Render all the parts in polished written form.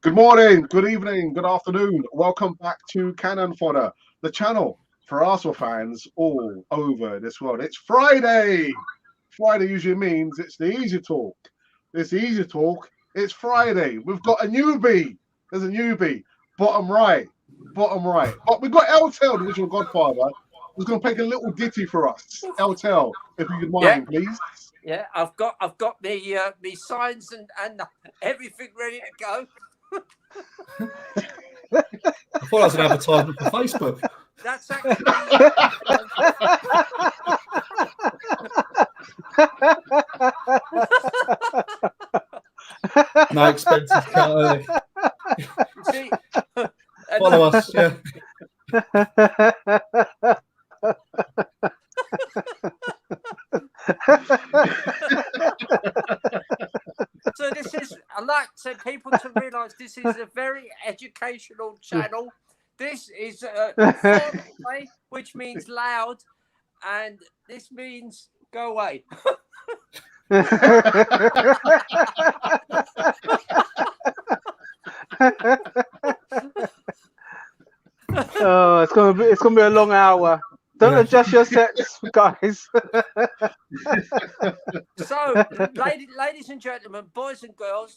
Good morning, good evening, good afternoon. Welcome back to Cannon Fodder, the channel for Arsenal fans all over this world. It's Friday. Friday usually means it's the easy talk. It's the easy talk. It's Friday. We've got a newbie. There's a newbie. Bottom right. But we've got Eltel, the original Godfather, who's going to make a little ditty for us. Eltel, if you could mind, please. Yeah, I've got the signs and everything ready to go. I thought that was an advertisement for Facebook. That's actually No expenses cut. see. Follow us, yeah. So this is, I like to people to realise this is a very educational channel. This is foreplay, which means loud, and this means go away. Oh, it's gonna be a long hour. Don't adjust your sets, guys. So, ladies and gentlemen, boys and girls,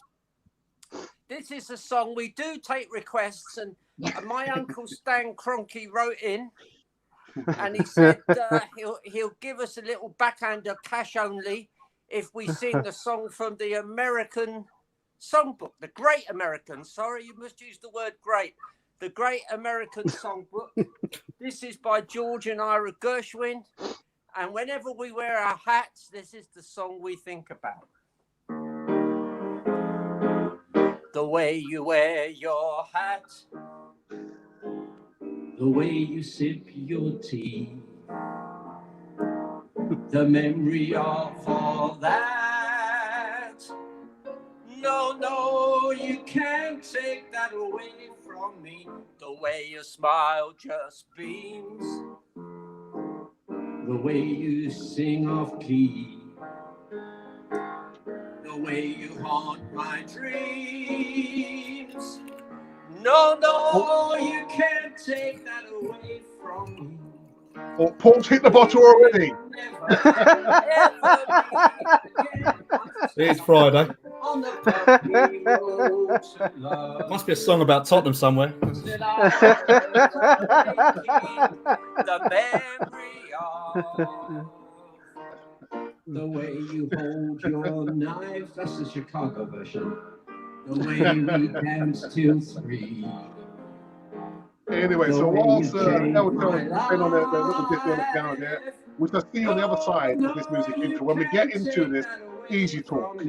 this is a song. We do take requests, and my uncle Stan Kroenke wrote in, and he said he'll give us a little backhander cash only if we sing the song from the American Songbook, the Great American. Sorry, you must use the word great. The Great American Songbook. This is by George and Ira Gershwin. And whenever we wear our hats, this is the song we think about. The way you wear your hat, the way you sip your tea, the memory of all that. No, you can't take that away from me. The way your smile just beams, the way you sing off key, the way you haunt my dreams. No, you can't take that away from me. Oh, Paul's hit the bottle already. It's Friday. Must be a song about Tottenham somewhere. The memory of the way you hold your knife. That's the Chicago version. The way we dance till 3. Anyway, so whilst Eltel has been on the little bit on the piano there, we shall see on the other side of this music intro when we get into this easy talk.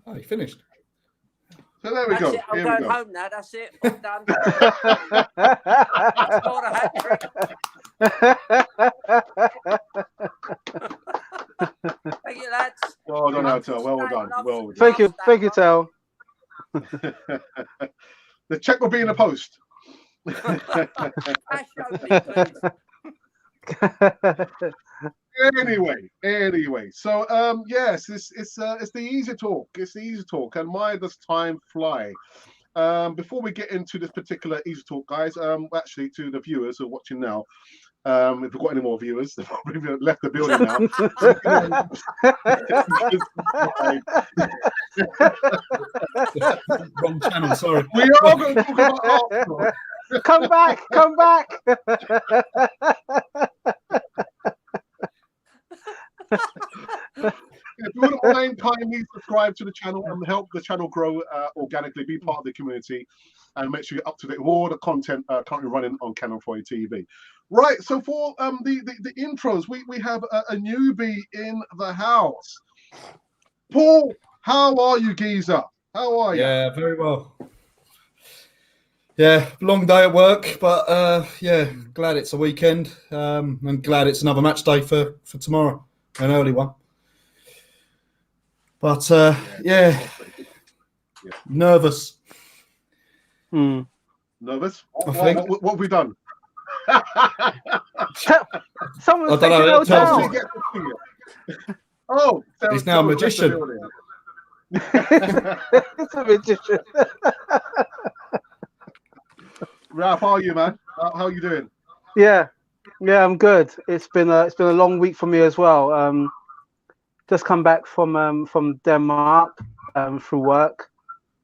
Oh, you finished. So there we go. It. I'm going home now. That's it. I'm done. I scored a hat trick. Thank you, lads. Well done, Eltel. Well done. Well done. Thank you, Tel. The check will be in the post. Anyway. So yes, it's the easy talk. It's the easy talk, and why does time fly? Before we get into this particular easy talk, guys, actually to the viewers who are watching now, if we've got any more viewers, they've probably left the building now. Wrong channel, sorry. We are going to talk about Arsenal. Come back. If you wouldn't mind, kindly subscribe to the channel and help the channel grow organically, be part of the community, and make sure you're up to date with all the content currently running on Cannon Fodder TV. Right, so for the intros, we have a newbie in the house. Paul, how are you, geezer? How are you? Yeah, very well. Yeah, long day at work, but yeah, glad it's a weekend. And glad it's another match day for tomorrow, an early one. But yeah, nervous. Nervous? I think. What have we done? Someone's I don't know, taking out tells down. me. Oh, He's now a magician. It's a magician. Ralph, how are you, man? How are you doing? Yeah, I'm good. It's been a long week for me as well. Just come back from Denmark through work,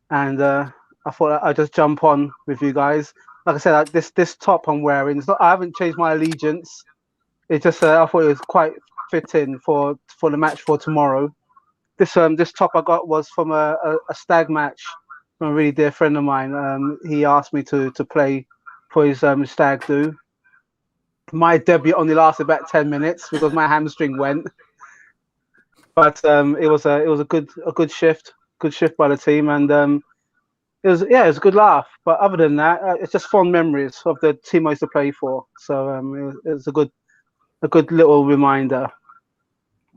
and I thought I'd just jump on with you guys. Like I said, this top I'm wearing, I haven't changed my allegiance. It just I thought it was quite fitting for the match for tomorrow. This top I got was from a stag match from a really dear friend of mine. He asked me to play for his stag do. My debut only lasted about 10 minutes because my hamstring went. But it was a good shift by the team, and it was a good laugh. But other than that, it's just fond memories of the team I used to play for. So it was a good little reminder.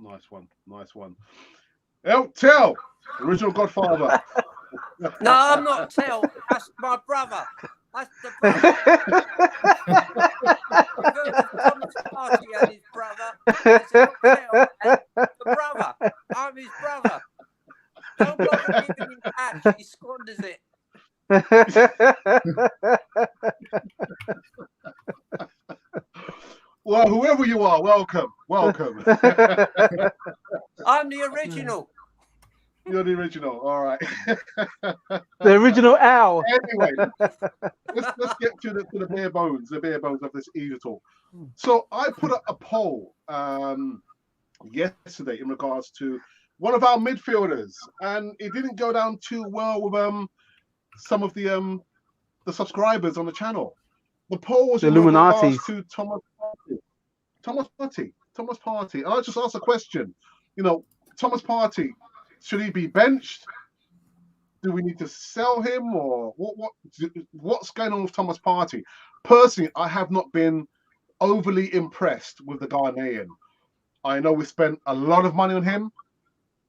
Nice one. Tell, original Godfather. No, I'm not Tell. That's my brother. That's the brother. Thomas Partey and his brother. It's not Tell and the brother. I'm his brother. Don't bother giving him cash. He squanders it. Well, whoever you are, welcome. I'm the original. You're the original. All right. The original Al. Anyway, let's get to the bare bones of this Easter talk. So I put a poll yesterday in regards to one of our midfielders, and it didn't go down too well with some of the subscribers on the channel. The poll was the in Illuminati regards to Thomas Partey. And I just asked a question. Thomas Partey, should he be benched? Do we need to sell him, or what's going on with Thomas Partey? Personally, I have not been overly impressed with the Ghanaian. I know we spent a lot of money on him.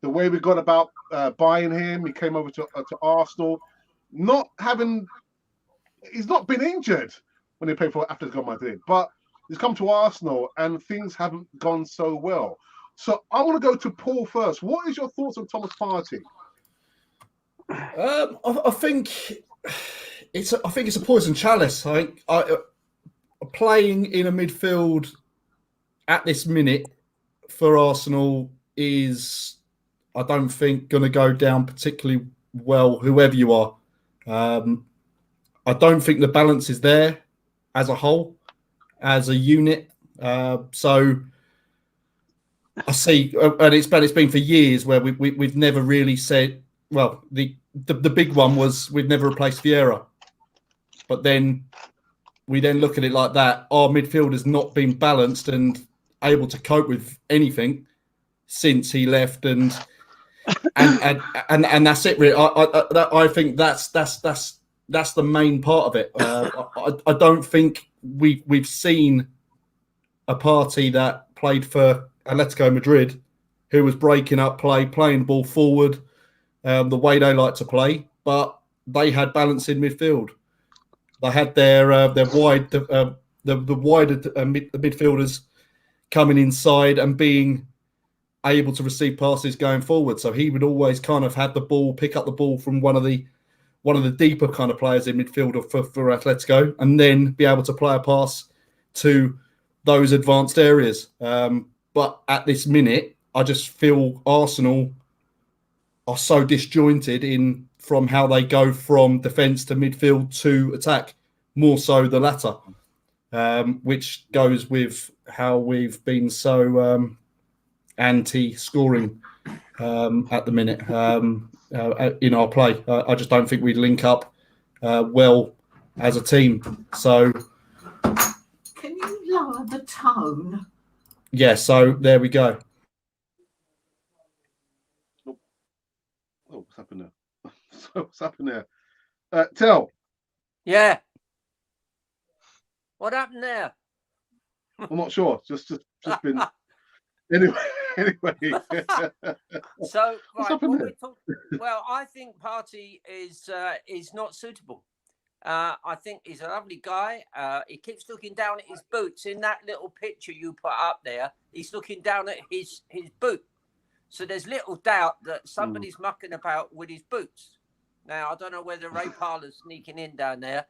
The way we got about buying him, he came over to Arsenal. He's not been injured when he played for Atletico Madrid, but he's come to Arsenal and things haven't gone so well. So I want to go to Paul first. What is your thoughts on Thomas Partey? I think it's a poison chalice. I playing in a midfield at this minute for Arsenal is, I don't think, going to go down particularly well, whoever you are. I don't think the balance is there as a whole, as a unit. So I see, and it's been for years where we've never really said. Well, the big one was we've never replaced Vieira, but then we look at it like that. Our midfield has not been balanced and able to cope with anything since he left, and that's it. Really, I think that's the main part of it. I don't think we've seen a party that played for Atletico Madrid who was breaking up play, playing ball forward the way they like to play, but they had balance in midfield. They had their wide the wider midfielders coming inside and being able to receive passes going forward. So he would always kind of have the ball, pick up the ball from one of the deeper kind of players in midfield for Atletico, and then be able to play a pass to those advanced areas. But at this minute, I just feel Arsenal are so disjointed from how they go from defence to midfield to attack, more so the latter, which goes with how we've been so anti-scoring at the minute in our play. I just don't think we link up well as a team. So, can you lower the tone? Yeah, so there we go. What's happened there? What's happened there? Tell. Yeah. What happened there? I'm not sure. Just been. Anyway. Anyway, So What's right, happened what here? we talk, well, I think Partey is not suitable. I think he's a lovely guy. He keeps looking down at his boots. In that little picture you put up there, he's looking down at his boot. So there's little doubt that somebody's mucking about with his boots. Now, I don't know whether Ray Parler's sneaking in down there,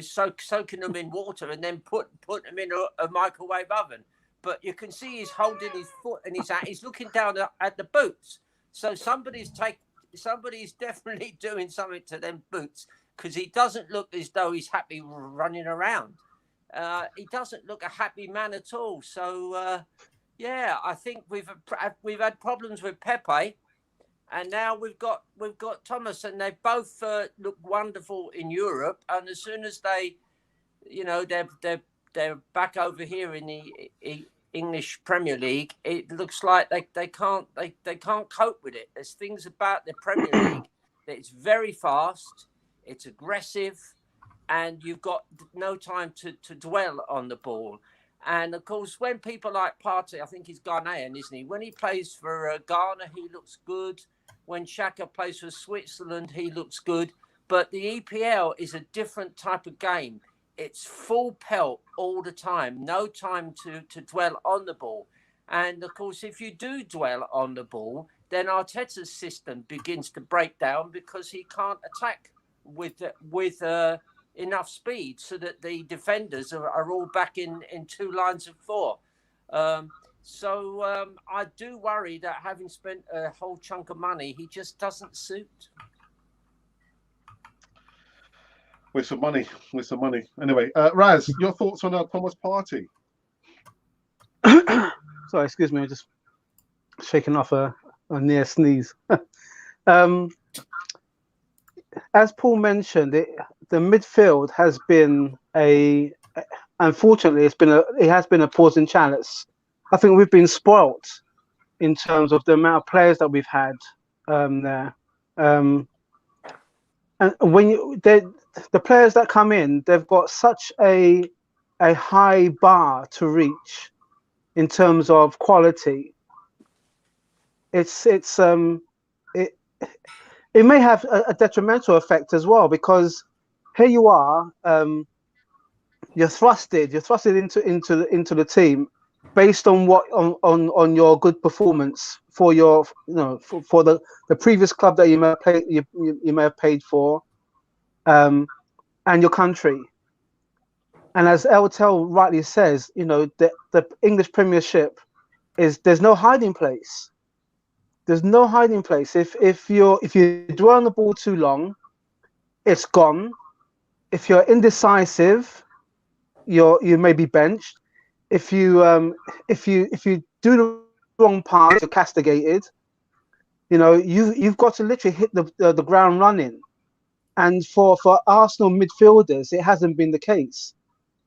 soaking them in water and then put them in a microwave oven. But you can see he's holding his foot and he's looking down at the boots. So somebody's definitely doing something to them boots, because he doesn't look as though he's happy running around. He doesn't look a happy man at all. So, yeah, I think we've had problems with Pepe, and now we've got Thomas, and they both look wonderful in Europe. And as soon as they, they're back over here in the English Premier League, it looks like they can't cope with it. There's things about the Premier League that it's very fast. It's aggressive, and you've got no time to dwell on the ball. And of course, when people like Partey, I think he's Ghanaian, isn't he? When he plays for Ghana, he looks good. When Xhaka plays for Switzerland, he looks good. But the EPL is a different type of game. It's full pelt all the time, no time to dwell on the ball. And of course, if you do dwell on the ball, then Arteta's system begins to break down, because he can't attack with enough speed so that the defenders are all back in two lines of four. So I do worry that, having spent a whole chunk of money, he just doesn't suit. With some money. Anyway, Raz, your thoughts on Thomas Partey? Sorry, excuse me, I'm just shaking off a near sneeze. As Paul mentioned, the midfield has been unfortunately, it has been a poison chalice. I think we've been spoilt in terms of the amount of players that we've had there. And when the players that come in, they've got such a high bar to reach in terms of quality. It may have a detrimental effect as well, because here you are, you're thrusted into the team based on on your good performance for your for the previous club that you may have paid for, and your country. And as Eltel rightly says, the English Premiership there's no hiding place. There's no hiding place. If you dwell on the ball too long, it's gone. If you're indecisive, you may be benched. If you do the wrong pass, you're castigated. You've got to literally hit the ground running. And for Arsenal midfielders, it hasn't been the case.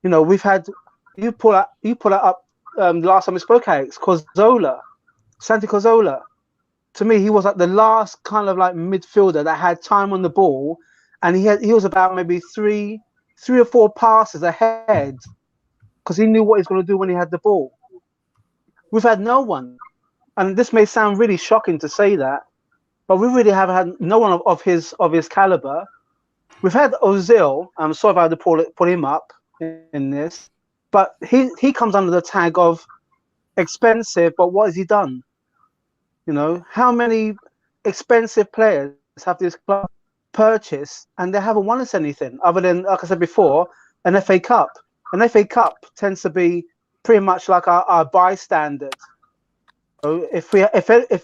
We've had you put it up the last time we spoke, Alex, Santi Cazorla. To me, he was like the last kind of like midfielder that had time on the ball, and he was about maybe three or four passes ahead, because he knew what he was going to do when he had the ball. We've had no one, and this may sound really shocking to say that, but we really have had no one of his caliber. We've had Ozil. I'm sorry if I had to put him up in this, but he comes under the tag of expensive. But what has he done? How many expensive players have this club purchased, and they haven't won us anything other than, like I said before, an FA Cup. An FA Cup tends to be pretty much like our bystandard. So if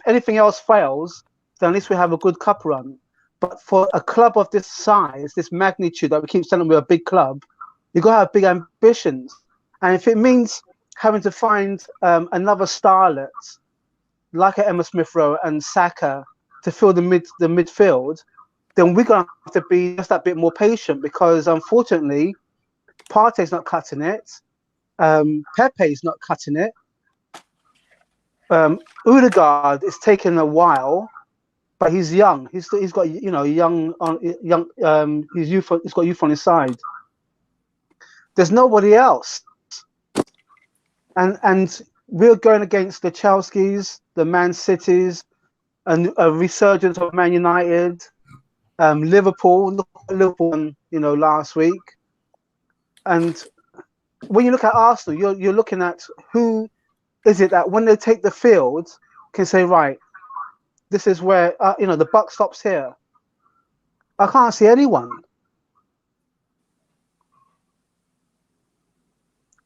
anything else fails, then at least we have a good cup run. But for a club of this size, this magnitude that we keep saying we're a big club, you've got to have big ambitions. And if it means having to find another starlet like Emma Smith Rowe and Saka to fill the midfield, then we're going to have to be just that bit more patient, because unfortunately, Partey's not cutting it. Pepe's not cutting it. Odegaard is taking a while, but he's young. He's got he's got youth on his side. There's nobody else, and we're going against the Chelseas, the Man Cities, and a resurgence of Man United, Liverpool. Look at Liverpool, last week. And when you look at Arsenal, you're looking at who is it that when they take the field can say, right, this is where the buck stops here. I can't see anyone.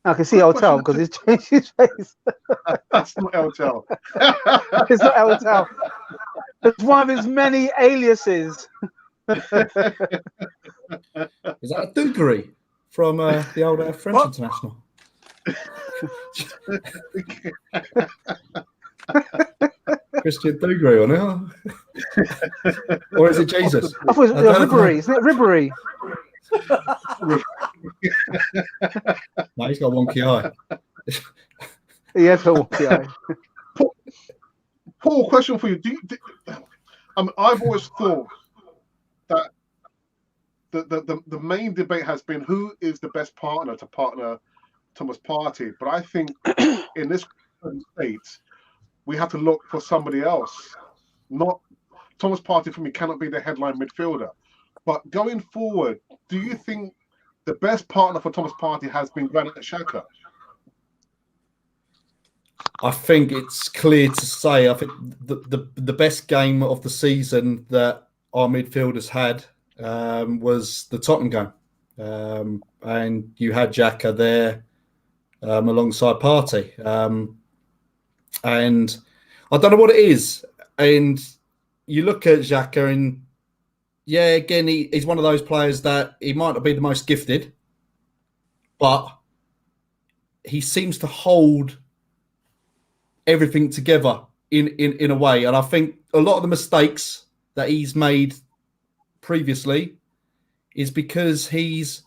I can see Eltel because he's changed his face. That's not Eltel. It's not Eltel. It's one of his many aliases. Is that a Dugarry from the old French international? Christian Dugarry on it, or is it Jesus? I thought it was Ribéry. Isn't it Ribéry? No, he's got a wonky eye. He has a wonky eye. Paul, question for you. I've always thought that the main debate has been who is the best partner to partner Thomas Partey. But I think in this state, we have to look for somebody else. Not Thomas Partey for me cannot be the headline midfielder. But going forward, do you think the best partner for Thomas Partey has been Granit Xhaka? I think it's clear to say. I think the best game of the season that our midfielders had was the Tottenham game, and you had Xhaka there alongside Partey, and I don't know what it is. And you look at Xhaka, and yeah, again, he's one of those players that he might not be the most gifted, but he seems to hold everything together in a way. And I think a lot of the mistakes that he's made previously is because he's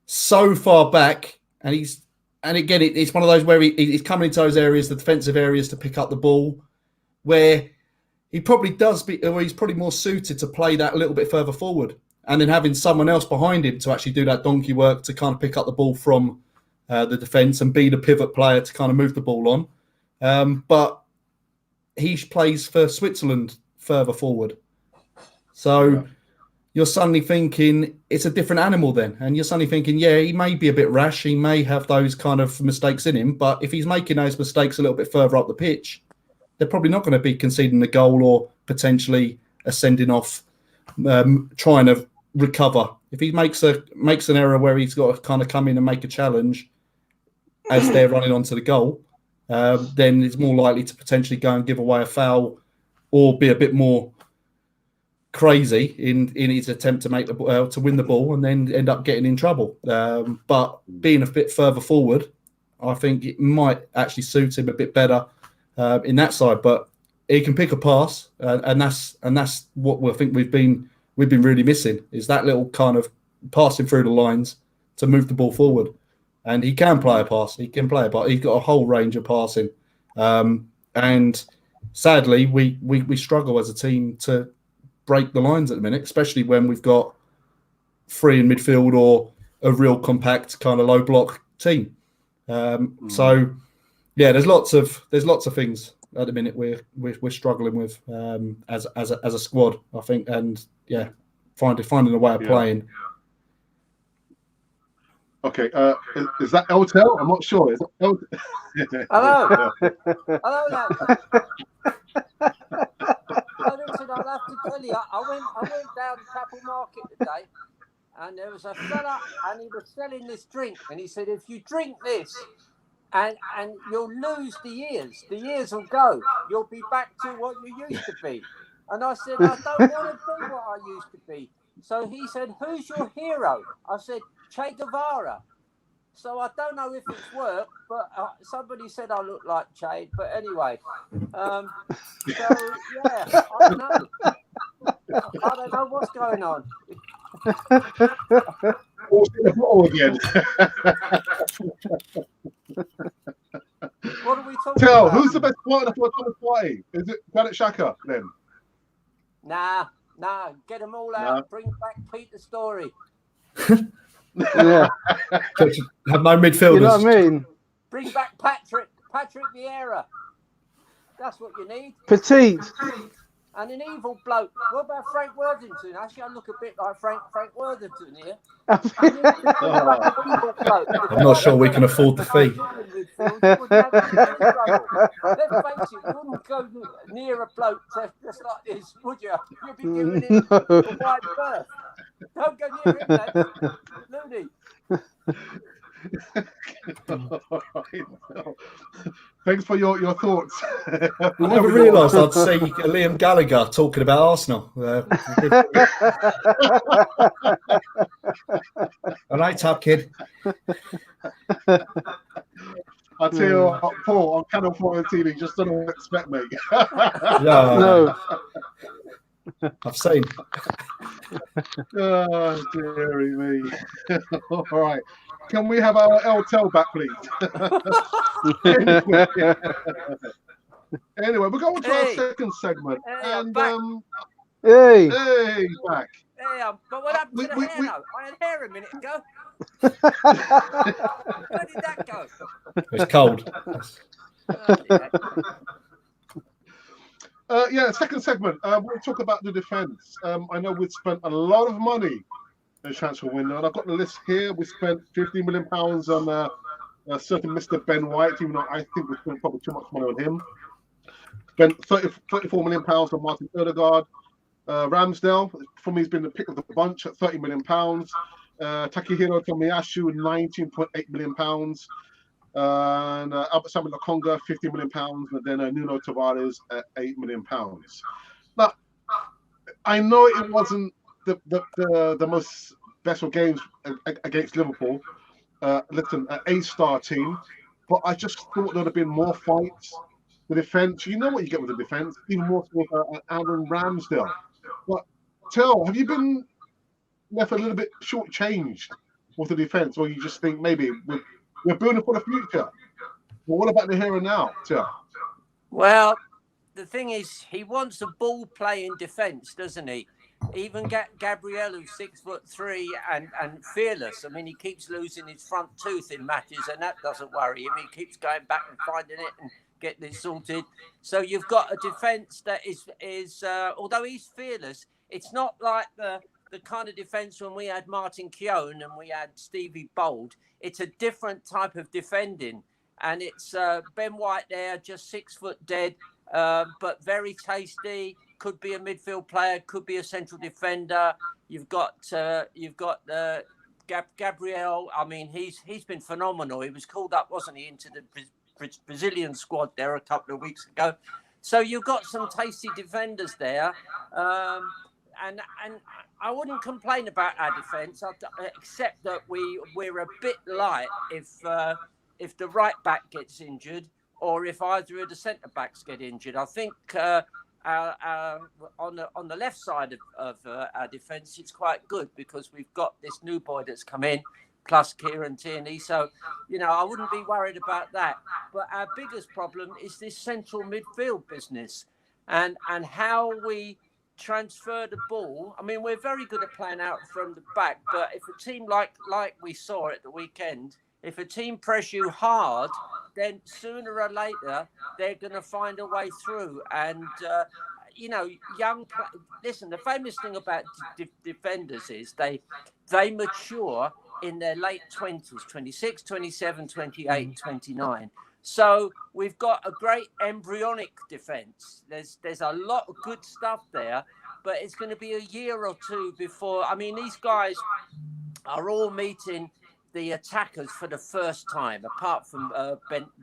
so far back, and again, it's one of those where he's coming into those areas, the defensive areas, to pick up the ball, where he probably he's probably more suited to play that a little bit further forward, and then having someone else behind him to actually do that donkey work to kind of pick up the ball from the defence and be the pivot player to kind of move the ball on. But he plays for Switzerland further forward. So you're suddenly thinking it's a different animal then. And you're suddenly thinking, yeah, he may be a bit rash. He may have those kind of mistakes in him. But if he's making those mistakes a little bit further up the pitch, they're probably not going to be conceding a goal or potentially sending off, trying to recover. If he makes an error where he's got to kind of come in and make a challenge as they're running onto the goal, then it's more likely to potentially go and give away a foul or be a bit more crazy in his attempt to make to win the ball and then end up getting in trouble. But being a bit further forward, I think it might actually suit him a bit better in that side. But he can pick a pass, and that's what I think we've been really missing, is that little kind of passing through the lines to move the ball forward. And he can play a pass. He can play a pass. He's got a whole range of passing. And sadly, we struggle as a team to break the lines at the minute, especially when we've got three in midfield or a real compact kind of low block team. So yeah, there's lots of things at the minute we're struggling with as a squad, I think, and yeah, finding a way of playing. Okay, is that Eltel? I'm not sure. Is that Hello. Hello, lad. Listen, I'll have to tell you, I went down to Chapel Market today, and there was a fella, and he was selling this drink, and he said, if you drink this, and you'll lose the ears will go. You'll be back to what you used to be. And I said, I don't want to be what I used to be. So he said, who's your hero? I said, Che Guevara. So I don't know if it's worked, but somebody said I look like Che. But anyway, so yeah, I don't know. I don't know what's going on. again? What are we talking about? Who's the best partner for Thomas Partey? Is it Granit Xhaka then? Nah, get them all out. Nah. Bring back Peter Story. Yeah. Have no midfielders. You know what I mean? Bring back Patrick Patrick Vieira. That's what you need. Petite. And an evil bloke. What about Frank Worthington? Actually, I look a bit like Frank Worthington here. I'm not sure we can afford the fee. Let's face it, you wouldn't go near a bloke just like this, would you? You'd be giving him a wide berth. Don't go near him, lads. Looney. Thanks for your thoughts. I never realised I'd see Liam Gallagher talking about Arsenal. All right, top kid. I'll tell you what, Paul, on Channel 4 TV, just don't expect me. No. I've seen. Oh, dearie me. All right. Can we have our LTEL back, please? Anyway, we're going to our second segment. Hey, he's back. Hey, but what happened to the hair now? I had hair a minute ago. Where did that go? It's cold. Second segment. We'll talk about the defence. I know we've spent a lot of money in the transfer window, and I've got the list here. We spent £50 million on a certain Mr. Ben White, even though I think we spent probably too much money on him. Spent £34 million on Martin Odegaard. Ramsdale, for me, has been the pick of the bunch at £30 million. Takehiro Tomiyasu, £19.8 million. And Albert Samuel Lokonga, £50 million, and then Nuno Tavares at £8 million. Now, I know it wasn't the most best of games against Liverpool. Listen, an A-star team, but I just thought there'd have been more fights. The defence, you know what you get with the defence, even more so with Aaron Ramsdale. But have you been left a little bit shortchanged with the defence, or you just think maybe we're building for the future? Well, what about the here and now, Tel? Well, the thing is, he wants a ball-playing defence, doesn't he? Even Gabriel, who's 6'3" and fearless. I mean, he keeps losing his front tooth in matches, and that doesn't worry him. He keeps going back and finding it and getting it sorted. So you've got a defence that is although he's fearless, it's not like the kind of defence when we had Martin Keown and we had Stevie Bold. It's a different type of defending, and it's Ben White there, just 6 foot dead, but very tasty. Could be a midfield player, could be a central defender. You've got Gabriel. I mean, he's been phenomenal. He was called up, wasn't he, into the Brazilian squad there a couple of weeks ago. So you've got some tasty defenders there, and I wouldn't complain about our defence, except that we're a bit light if the right back gets injured or if either of the centre backs get injured. I think on the left side of our defence, it's quite good because we've got this new boy that's come in, plus Kieran Tierney. So, I wouldn't be worried about that. But our biggest problem is this central midfield business and how we transfer the ball. I mean, we're very good at playing out from the back, but if a team like we saw at the weekend, if a team press you hard, then sooner or later they're going to find a way through. And listen, the famous thing about defenders is they mature in their late 20s, 26, 27, 28, 29. So we've got a great embryonic defence. There's a lot of good stuff there, but it's going to be a year or two before. I mean, these guys are all meeting the attackers for the first time, apart from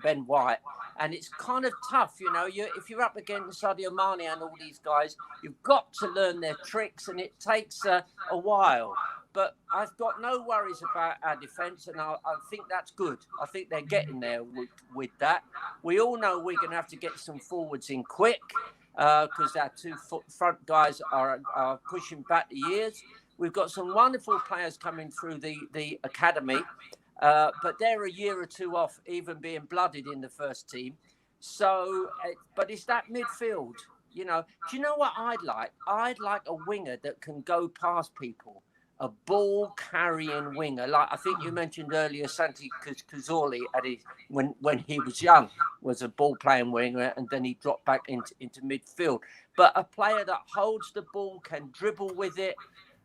Ben White. And it's kind of tough, if you're up against Sadio Mane and all these guys, you've got to learn their tricks, and it takes a while. But I've got no worries about our defence, and I think that's good. I think they're getting there with that. We all know we're going to have to get some forwards in quick because our two front guys are pushing back the years. We've got some wonderful players coming through the academy, but they're a year or two off even being blooded in the first team. So, but it's that midfield, Do you know what I'd like? I'd like a winger that can go past people. a ball carrying winger. Like I think you mentioned earlier, Santi Cazorla when he was young was a ball playing winger, and then he dropped back into midfield. But a player that holds the ball, can dribble with it.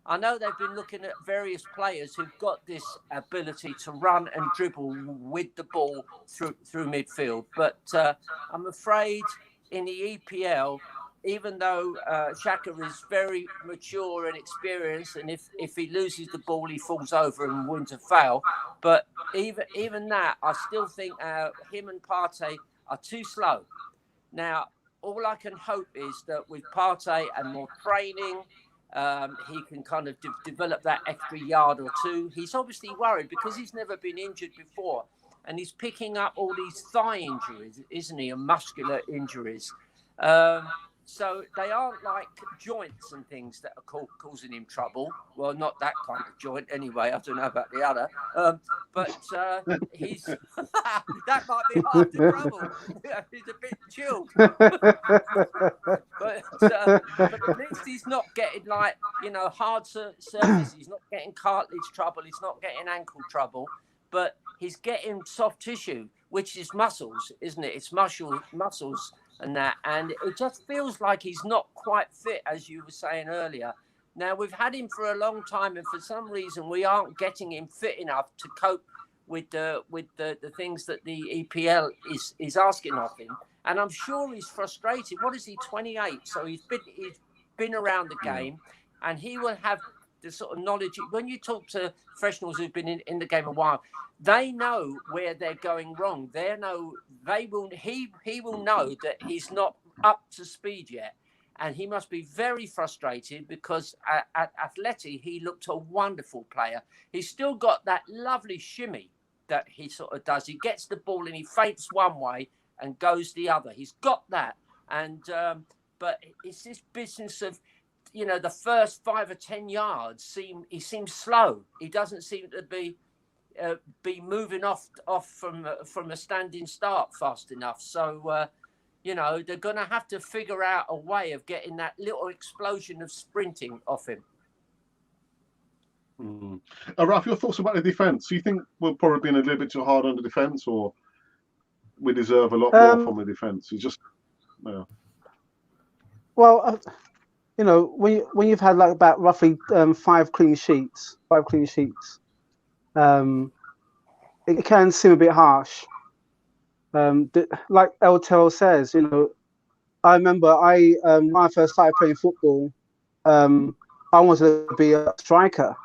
I know they've been looking at various players who've got this ability to run and dribble with the ball through midfield. But I'm afraid in the EPL, even though Xhaka is very mature and experienced, and if he loses the ball, he falls over and wins a foul. But even that, I still think him and Partey are too slow. Now, all I can hope is that with Partey and more training, he can kind of develop that extra yard or two. He's obviously worried because he's never been injured before, and he's picking up all these thigh injuries, isn't he, and muscular injuries. So they aren't like joints and things that are causing him trouble. Well, not that kind of joint anyway. I don't know about the other. But he's that might be hard to trouble. He's a bit chilled. but at least he's not getting hard surface. He's not getting cartilage trouble. He's not getting ankle trouble. But he's getting soft tissue, which is muscles, isn't it? It's muscles. And it just feels like he's not quite fit, as you were saying earlier. Now, we've had him for a long time, and for some reason we aren't getting him fit enough to cope with the things that the EPL is asking of him. And I'm sure he's frustrated. What is he, 28? So he's been around the game, and he will have the sort of knowledge. When you talk to professionals who've been in the game a while, they know where they're going wrong. He will know that he's not up to speed yet, and he must be very frustrated because at Atleti he looked a wonderful player. He's still got that lovely shimmy that he sort of does. He gets the ball and he feints one way and goes the other. He's got that, and but it's this business of the first 5 or 10 yards he seems slow. He doesn't seem to be moving off from a standing start fast enough. So they're going to have to figure out a way of getting that little explosion of sprinting off him. Ralph, your thoughts about the defence? Do you think we're probably being a little bit too hard on the defence, or we deserve a lot more from the defence? It's just well, when you've had like about roughly 5 clean sheets, it can seem a bit harsh. Like El Tell says, I remember when I first started playing football, I wanted to be a striker,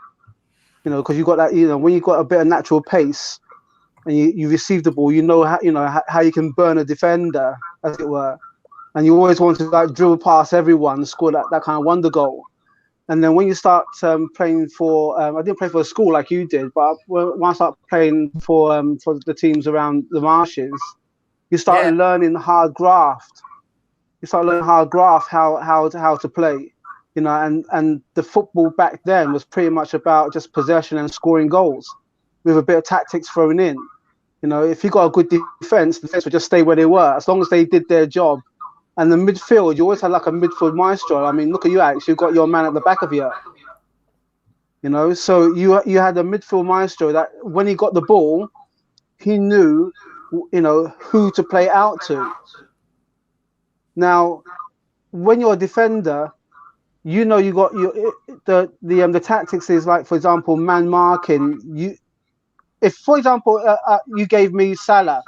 because you got that, when you've got a bit of natural pace and you receive the ball, how you can burn a defender, as it were. And you always want to drill past everyone and score that kind of wonder goal. And then when you start playing for, I didn't play for a school like you did, but when I started playing for the teams around the marshes, you start learning hard graft. You start learning hard graft how to play, and the football back then was pretty much about just possession and scoring goals with a bit of tactics thrown in. If you got a good defense would just stay where they were as long as they did their job. And the midfield, you always had like a midfield maestro. I mean, look at you, Alex. You've got your man at the back of you. So you had a midfield maestro that when he got the ball, he knew, who to play out to. Now, when you're a defender, you got the tactics is like, for example, man marking. If for example you gave me Salah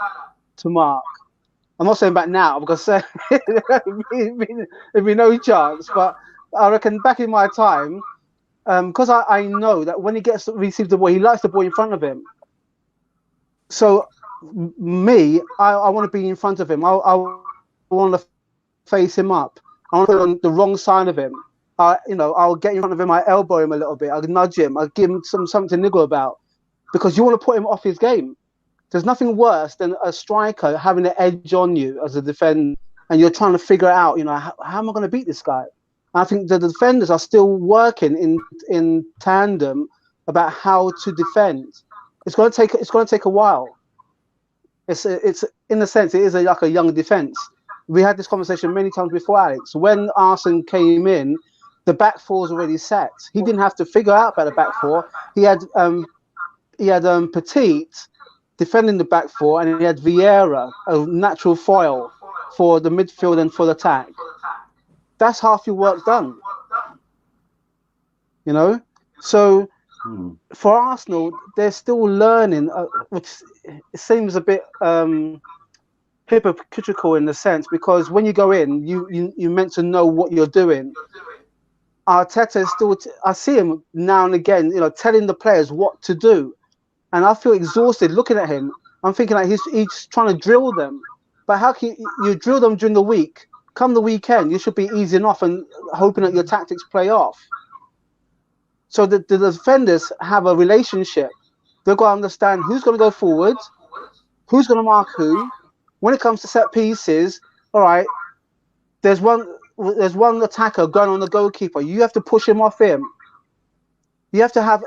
to mark. I'm not saying about now because it'd be no chance. But I reckon back in my time, because I know that when he receives the ball, he likes the ball in front of him. So me, I want to be in front of him. I want to face him up. I want to be on the wrong side of him. I'll get in front of him. I elbow him a little bit. I'll nudge him. I'll give him something to niggle about because you want to put him off his game. There's nothing worse than a striker having an edge on you as a defender, and you're trying to figure out, how am I going to beat this guy? And I think the defenders are still working in tandem about how to defend. It's going to take a while. It's in a sense, it is like a young defense. We had this conversation many times before, Alex. When Arsene came in, the back four was already set. He didn't have to figure out about the back four. He had Petit defending the back four, and he had Vieira, a natural foil for the midfield and full attack. That's half your work done. You know? So for Arsenal, they're still learning, which it seems a bit hypocritical in a sense, because when you go in, you're meant to know what you're doing. Arteta is still, I see him now and again, you know, telling the players what to do. And I feel exhausted looking at him. I'm thinking like he's trying to drill them. But how can you drill them during the week? Come the weekend, you should be easing off and hoping that your tactics play off. So the defenders have a relationship. They've got to understand who's going to go forward, who's going to mark who. When it comes to set pieces, all right, there's one attacker going on the goalkeeper. You have to push him off him. You have to have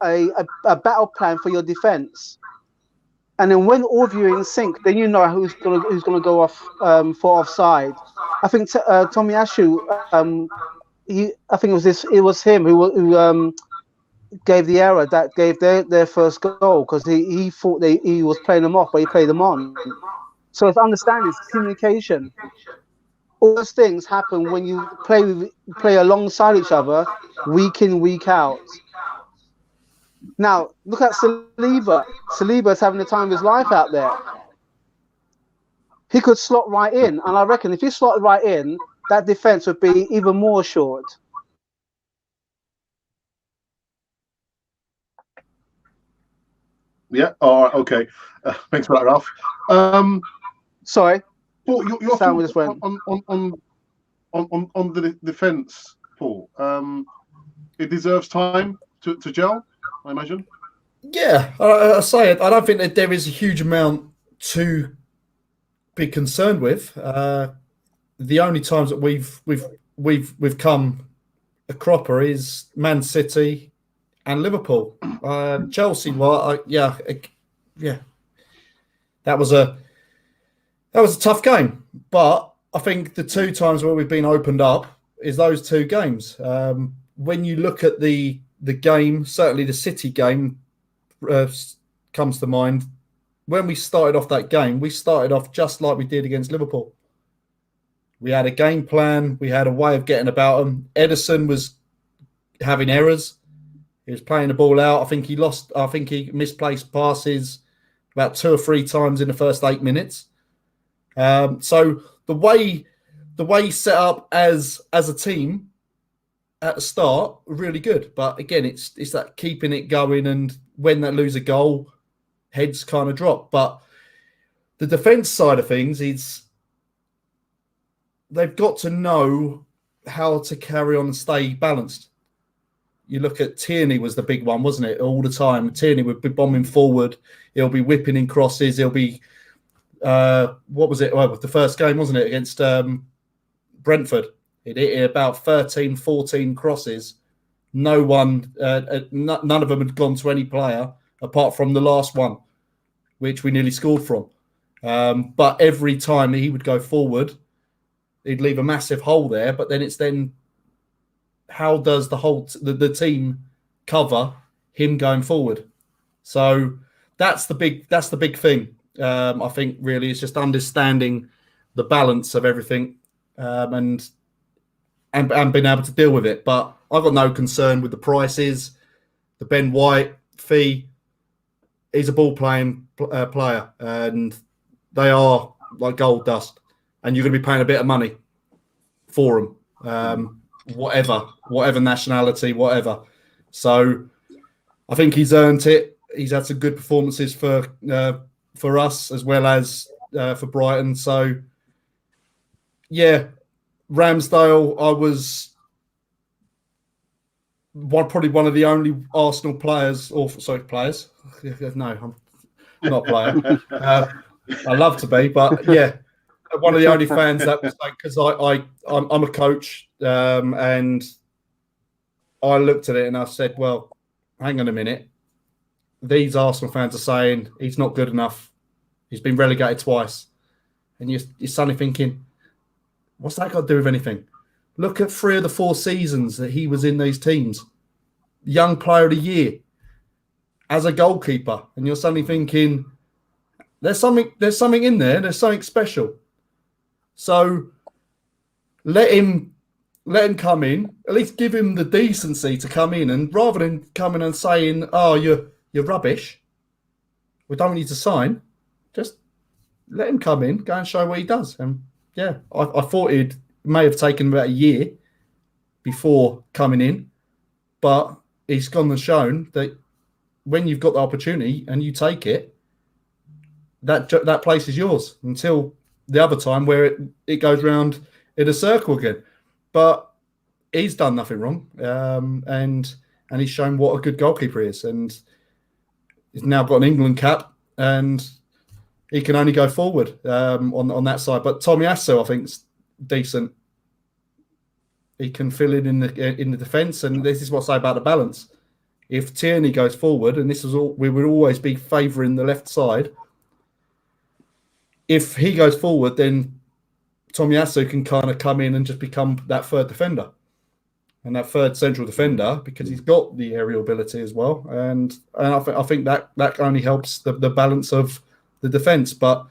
a battle plan for your defense. And then when all of you are in sync, then you know who's gonna go off for offside. I think Tomiyasu, I think it was him who gave the error that gave their first goal, because he thought he was playing them off, but he played them on. So it's understanding, it's communication. All those things happen when you play alongside each other, week in, week out. Now, look at Saliba. Saliba's having the time of his life out there. He could slot right in, and I reckon if he slotted right in, that defense would be even more assured. Yeah. All right. Okay. Thanks for that, Ralph. Sorry. Paul, your Sound thoughts just went. on the defense, Paul. It deserves time to gel, I imagine. Yeah, I say it. I don't think that there is a huge amount to be concerned with. The only times that we've come a cropper is Man City and Liverpool. Chelsea, well, yeah, that was a tough game. But I think the two times where we've been opened up is those two games. When you look at the game, certainly the City game comes to mind. When we started off that game, we started off just like we did against Liverpool. We had a game plan. We had a way of getting about them. Ederson was having errors. He was playing the ball out. I think he misplaced passes about 2 or 3 times in the first 8 minutes. So the way he set up as a team at the start, really good. But again, it's that keeping it going, and when they lose a goal, heads kind of drop. But the defence side of things is they've got to know how to carry on and stay balanced. You look at Tierney was the big one, wasn't it? All the time, Tierney would be bombing forward. He'll be whipping in crosses. He'll be what was it? Well, the first game, wasn't it, against Brentford? It hit about 13, 14 crosses. No one, none of them had gone to any player apart from the last one, which we nearly scored from. But every time he would go forward, he'd leave a massive hole there. But then how does the team cover him going forward? So that's the big thing. I think really it's just understanding the balance of everything and being able to deal with it. But I've got no concern with the prices. The Ben White fee, he's a ball-playing player, and they are like gold dust. And you're going to be paying a bit of money for them, whatever nationality, whatever. So I think he's earned it. He's had some good performances for us as well as for Brighton. So, yeah, Ramsdale, I was probably one of the only Arsenal players. No, I'm not a player. I love to be, but yeah, one of the only fans that was like, because I'm a coach, and I looked at it and I said, well, hang on a minute. These Arsenal fans are saying he's not good enough. He's been relegated twice. And you're suddenly thinking, what's that got to do with anything? Look at 3 of the 4 seasons that he was in these teams. Young Player of the Year as a goalkeeper, and you're suddenly thinking, there's something in there. There's something special. So let him come in. At least give him the decency to come in, and rather than coming and saying, "Oh, you're rubbish. We don't need to sign." Just let him come in, go and show what he does. And yeah, I thought it may have taken about a year before coming in, but he's gone and shown that when you've got the opportunity and you take it, that place is yours until the other time where it goes round in a circle again. But he's done nothing wrong, and he's shown what a good goalkeeper is, and he's now got an England cap, and he can only go forward on that side. But Tommy Asso, I think, is decent. He can fill in the defence, and this is what I say about the balance. If Tierney goes forward, and this is all, we would always be favouring the left side. If he goes forward, then Tommy Asso can kind of come in and just become that third defender and that third central defender, because he's got the aerial ability as well. And I think that only helps the balance of the defence. But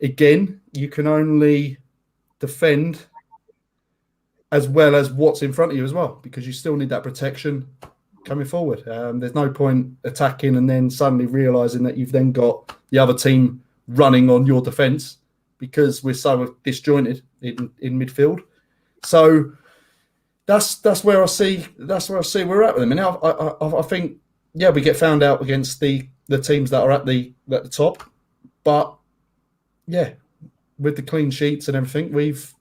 again, you can only defend as well as what's in front of you as well, because you still need that protection coming forward. There's no point attacking and then suddenly realising that you've then got the other team running on your defence, because we're so disjointed in midfield. So that's where I see we're at with them. And now I think, yeah, we get found out against the teams that are at the top, but yeah, with the clean sheets and everything, we've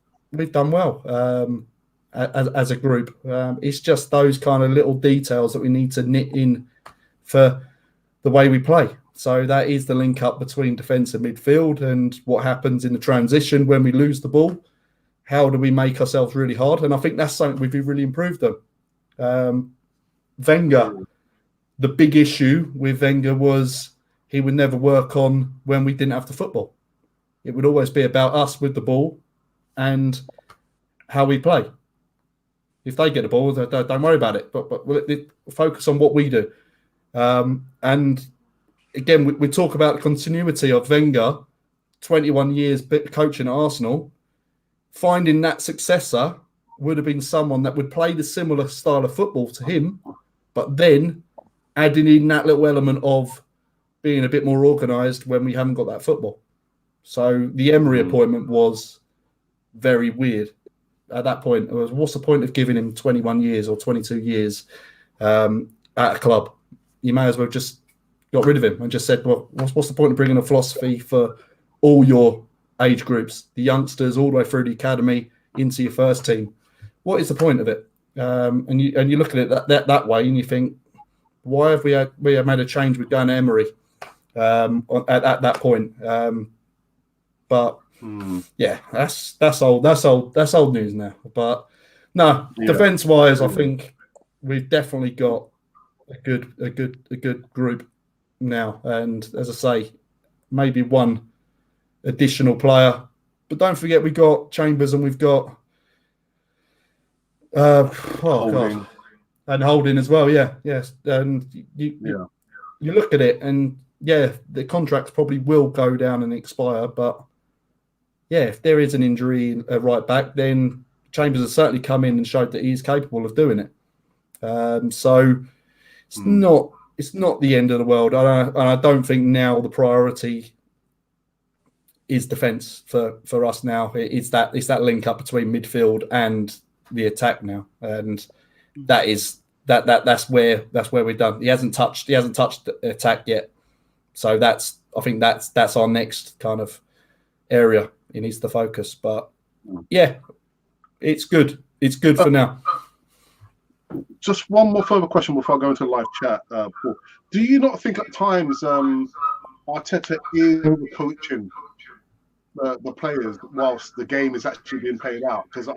done well as a group. It's just those kind of little details that we need to knit in for the way we play. So that is the link up between defence and midfield, and what happens in the transition when we lose the ball. How do we make ourselves really hard? And I think that's something we've really improved on. Wenger, the big issue with Wenger was he would never work on when we didn't have the football. It would always be about us with the ball and how we play. If they get the ball, don't worry about it. But we'll focus on what we do. And again, we talk about the continuity of Wenger, 21 years coaching at Arsenal. Finding that successor would have been someone that would play the similar style of football to him, but then adding in that little element of being a bit more organised when we haven't got that football. So the Emery appointment was very weird. At that point, it was, what's the point of giving him 21 years or 22 years at a club? You may as well just got rid of him and just said, well, what's the point of bringing a philosophy for all your age groups, the youngsters, all the way through the academy into your first team? What is the point of it? And you look at it that way, and you think, why have we made a change with Dan Emery at that point? But yeah, that's old news now. But no, defense wise, I think we've definitely got a good group now. And as I say, maybe one additional player, but don't forget we got Chambers and we've got Holding. And Holding as well. Yes. And you look at it, and yeah, the contracts probably will go down and expire, but yeah, if there is an injury at right back, then Chambers has certainly come in and showed that he is capable of doing it. So it's not the end of the world. I don't think now the priority is defence for us now. It's that link up between midfield and the attack now, and that's where we're done. He hasn't touched the attack yet, so I think that's our next kind of area he needs to focus. But yeah, it's good. It's good for now. Just one more further question before I go into live chat, Paul. Do you not think at times Arteta is overcoaching the players whilst the game is actually being played out? Because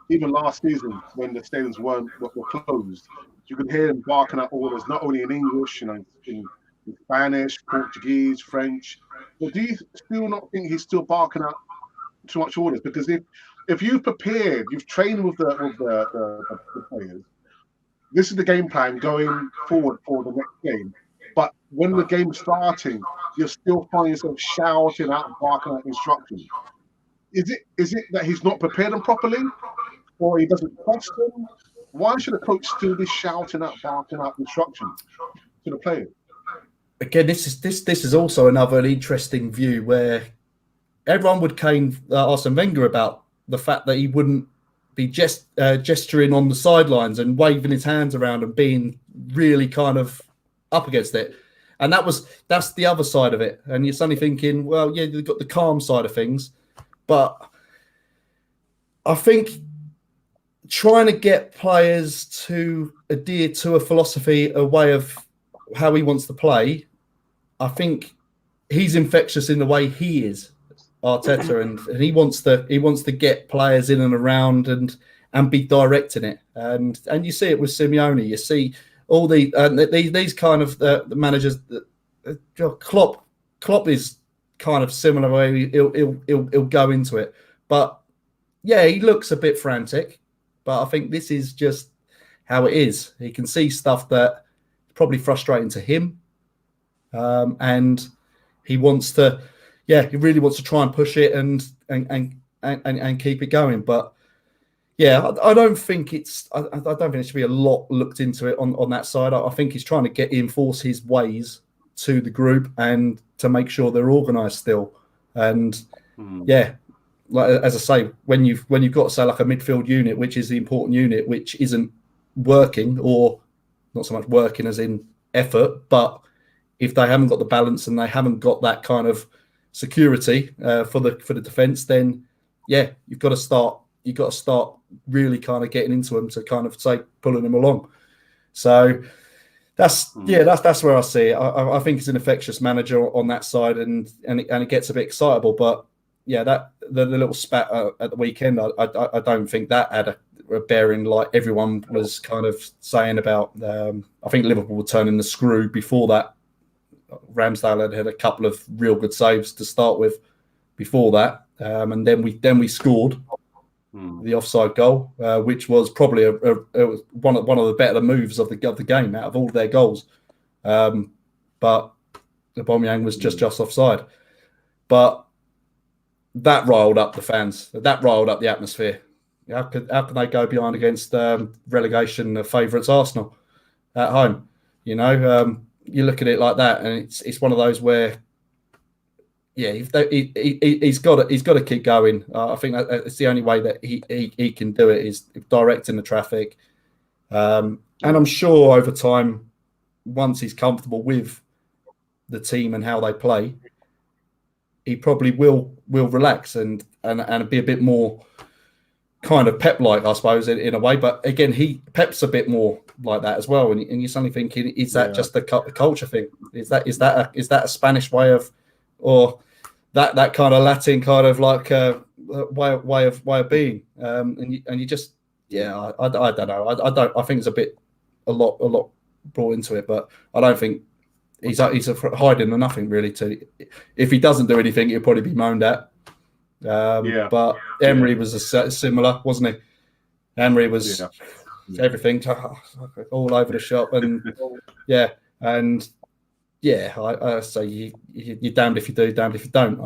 even last season, when the stadiums were closed, you could hear him barking out orders, not only in English, in Spanish, Portuguese, French. But do you still not think he's still barking out too much orders? Because if if you've prepared, you've trained with the players. This is the game plan going forward for the next game. But when the game's starting, you're still finding yourself shouting out, barking out instructions. Is it that he's not prepared them properly, or he doesn't trust them? Why should a coach still be shouting out, barking out instructions to the players? Again, this is also another interesting view where everyone would cane Arsene Wenger about the fact that he wouldn't be gesturing on the sidelines and waving his hands around and being really kind of up against it. And that's the other side of it. And you're suddenly thinking, well, yeah, you've got the calm side of things. But I think trying to get players to adhere to a philosophy, a way of how he wants to play, I think he's infectious in the way he is, Arteta, and he wants to get players in and around and be directing it. And you see it with Simeone. You see all these kind of the managers. Klopp is kind of similar way. He'll go into it, but yeah, he looks a bit frantic. But I think this is just how it is. He can see stuff that probably frustrating to him. And he wants to, he really wants to try and push it and keep it going. But yeah, I don't think it should be a lot looked into it on that side. I think he's trying to enforce his ways to the group and to make sure they're organised still. And like as I say, when you've got say like a midfield unit, which is the important unit, which isn't working, or not so much working as in effort, but if they haven't got the balance and they haven't got that kind of security for the defence, then you've got to start really kind of getting into them to kind of say pulling them along. So that's where I see it. I think he's an infectious manager on that side, and it gets a bit excitable. But yeah, that the little spat at the weekend, I don't think that had a bearing like everyone was kind of saying about. I think Liverpool were turning the screw before that. Ramsdale had a couple of real good saves to start with before that, and then we scored the offside goal, which was probably one of the better moves of the game out of all their goals. But Aubameyang was just offside. But that riled up the fans. That riled up the atmosphere. How can they go behind against relegation favourites Arsenal at home? You know. You look at it like that, and it's one of those where, he's got to keep going. I think it's the only way that he can do it is directing the traffic, and I'm sure over time, once he's comfortable with the team and how they play, he probably will relax and be a bit more kind of Pep-like, I suppose, in a way. But again, Pep's a bit more like that as well. And you're suddenly thinking, is that just a culture thing? Is that a Spanish way of, or that kind of Latin kind of like way of being? And you just, I don't know. I think it's a lot brought into it, but I don't think he's hiding nothing really. If he doesn't do anything, he'll probably be moaned at. But Emery was similar, wasn't he? Emery was everything all over the shop, and I say you're damned if you do, damned if you don't.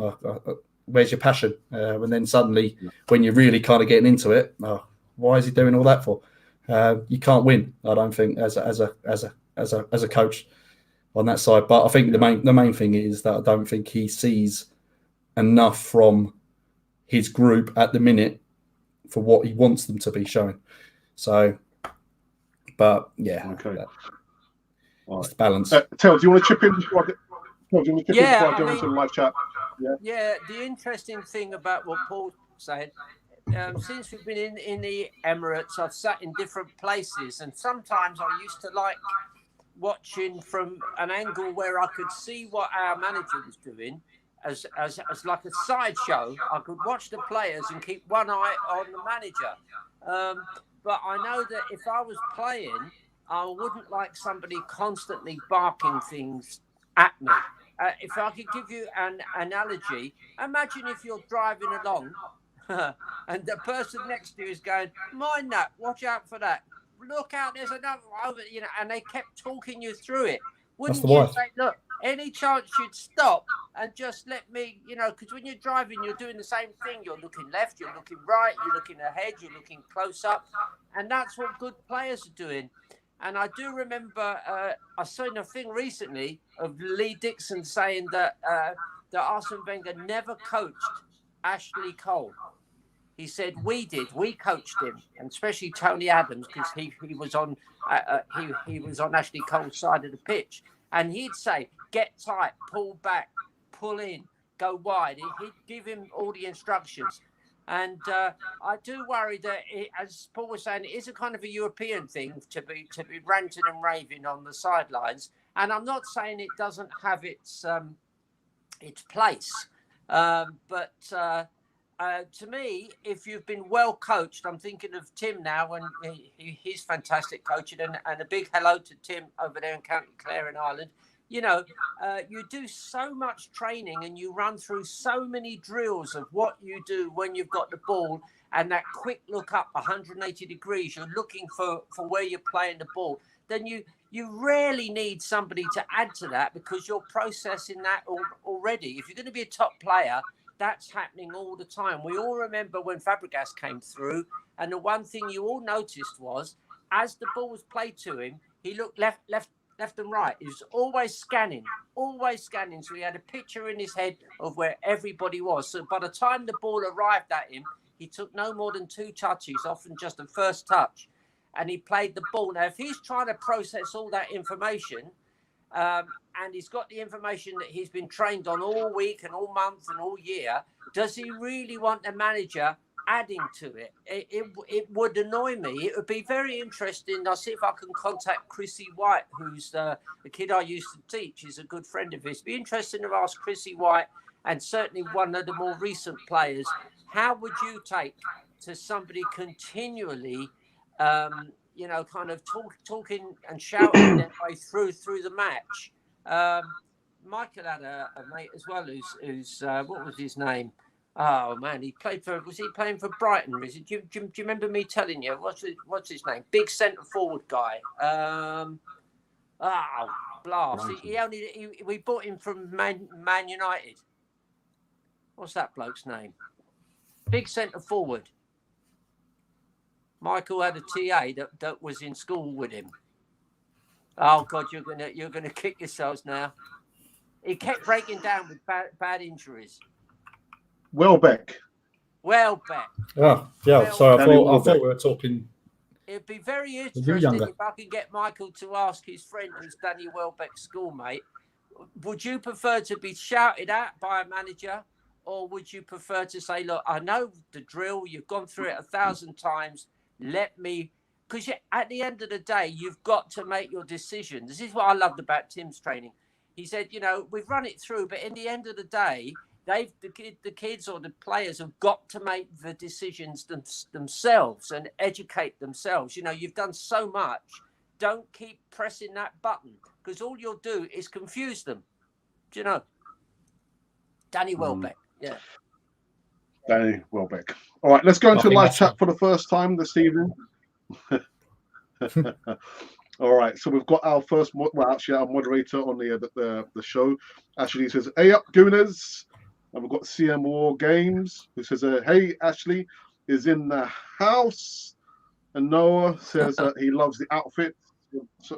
Where's your passion? And then suddenly, when you're really kind of getting into it, why is he doing all that for? You can't win, I don't think, as a coach on that side. But I think the main thing is that I don't think he sees enough from his group at the minute for what he wants them to be showing. So, but okay. It's the balance. Tel, do you want to chip in before I go into the live chat? Yeah, the interesting thing about what Paul said, since we've been in the Emirates, I've sat in different places, and sometimes I used to like watching from an angle where I could see what our manager was doing. As like a sideshow, I could watch the players and keep one eye on the manager. But I know that if I was playing, I wouldn't like somebody constantly barking things at me. If I could give you an analogy, imagine if you're driving along and the person next to you is going, mind that, watch out for that. Look out, there's another one over, and they kept talking you through it. Wouldn't the you wife. say, look, any chance you'd stop and just let me, because when you're driving, you're doing the same thing. You're looking left, you're looking right, you're looking ahead, you're looking close up. And that's what good players are doing. And I do remember I saw a thing recently of Lee Dixon saying that Arsene Wenger never coached Ashley Cole. He said we coached him, and especially Tony Adams, because he was on he was on Ashley Cole's side of the pitch, and he'd say, get tight, pull back, pull in, go wide. He'd give him all the instructions. And I do worry that, as Paul was saying, it is a kind of a European thing to be ranting and raving on the sidelines. And I'm not saying it doesn't have its place, but to me, if you've been well coached, I'm thinking of Tim now, and he's fantastic coaching, and a big hello to Tim over there in County Clare in Ireland. You do so much training and you run through so many drills of what you do when you've got the ball, and that quick look up 180 degrees, you're looking for where you're playing the ball. Then you rarely need somebody to add to that, because you're processing that already. If you're going to be a top player, that's happening all the time. We all remember when Fabregas came through, and the one thing you all noticed was, as the ball was played to him, he looked left and right. He was always scanning. So he had a picture in his head of where everybody was. So by the time the ball arrived at him, he took no more than 2 touches, often just the first touch, and he played the ball. Now, if he's trying to process all that information, and he's got the information that he's been trained on all week and all month and all year, does he really want the manager adding to it? It would annoy me. It would be very interesting. I'll see if I can contact Chrissy White, who's the kid I used to teach. He's a good friend of his. It'd be interesting to ask Chrissy White, and certainly one of the more recent players, how would you take to somebody continually kind of talking and shouting their way through the match? Michael had a mate as well who's what was his name? Oh man, was he playing for Brighton? Do you remember me telling you? What's his name? Big centre forward guy. Blast! We bought him from Man United. What's that bloke's name? Big centre forward. Michael had a TA that was in school with him. Oh God, you're gonna kick yourselves now. He kept breaking down with bad injuries. Welbeck. Oh, yeah. Sorry, I thought we were talking. It'd be very interesting if I could get Michael to ask his friend, who's Danny Welbeck's schoolmate, would you prefer to be shouted at by a manager, or would you prefer to say, look, I know the drill, you've gone through it 1,000 times, let me... Because at the end of the day, you've got to make your decision. This is what I loved about Tim's training. He said, we've run it through, but in the end of the day, the kids or the players have got to make the decisions themselves and educate themselves. You've done so much. Don't keep pressing that button, because all you'll do is confuse them. Do you know? Danny Welbeck. Yeah. Danny Welbeck. All right, let's go into live chat for the first time this evening. All right, so we've got our first, our moderator on the show. Ashley says, "Hey up, Gooners," and we've got CM War Games who says, "Hey, Ashley is in the house," and Noah says he loves the outfit.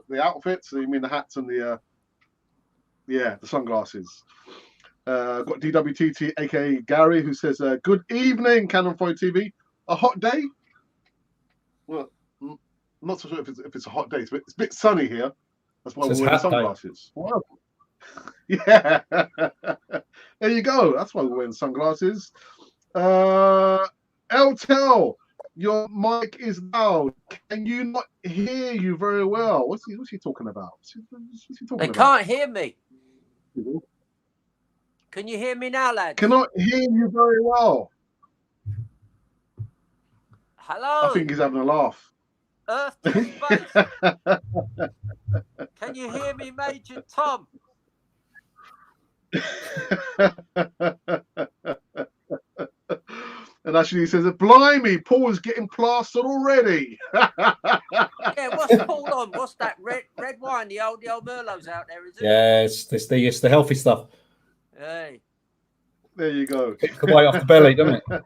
The outfits, so you mean the hats and the sunglasses. Got DWTT, aka Gary, who says, "Good evening, Canon Fire TV. A hot day? Well, I'm not so sure if it's a hot day. It's a bit sunny here. That's why we're wearing sunglasses." Wow. Yeah, there you go. That's why we're wearing sunglasses. Eltel, your mic is loud. Can you not hear you very well? What's he talking about? They can't hear me. Can you hear me now, lads? Cannot hear you very well. Hello. I think he's having a laugh. Earth to space. Can you hear me, Major Tom? And actually, he says, "Blimey, Paul's getting plastered already." Yeah, what's Paul on? What's that red wine? The old Merlot's out there, is it? Yeah, it's the healthy stuff. Hey. There you go. Keeps the weight off the belly, doesn't it?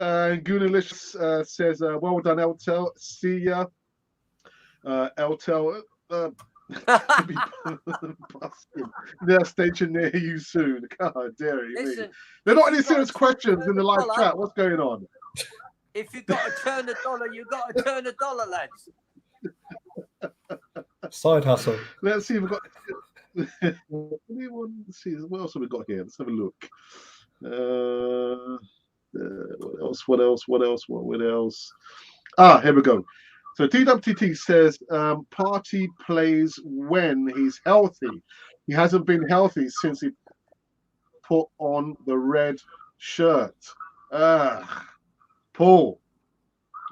Goonalicious says, "Well done, Eltel. See ya, Eltel. They're stationed near you soon." God dare you. Listen, They're not any serious questions in the live chat. What's going on? If you've got to turn a dollar, you've got to turn a dollar, lads. Side hustle. Let's see if we've got. Let's see what else have we got here. Let's have a look. What else? Ah, here we go. So TWTT says Partey plays when he's healthy. He hasn't been healthy since he put on the red shirt. Paul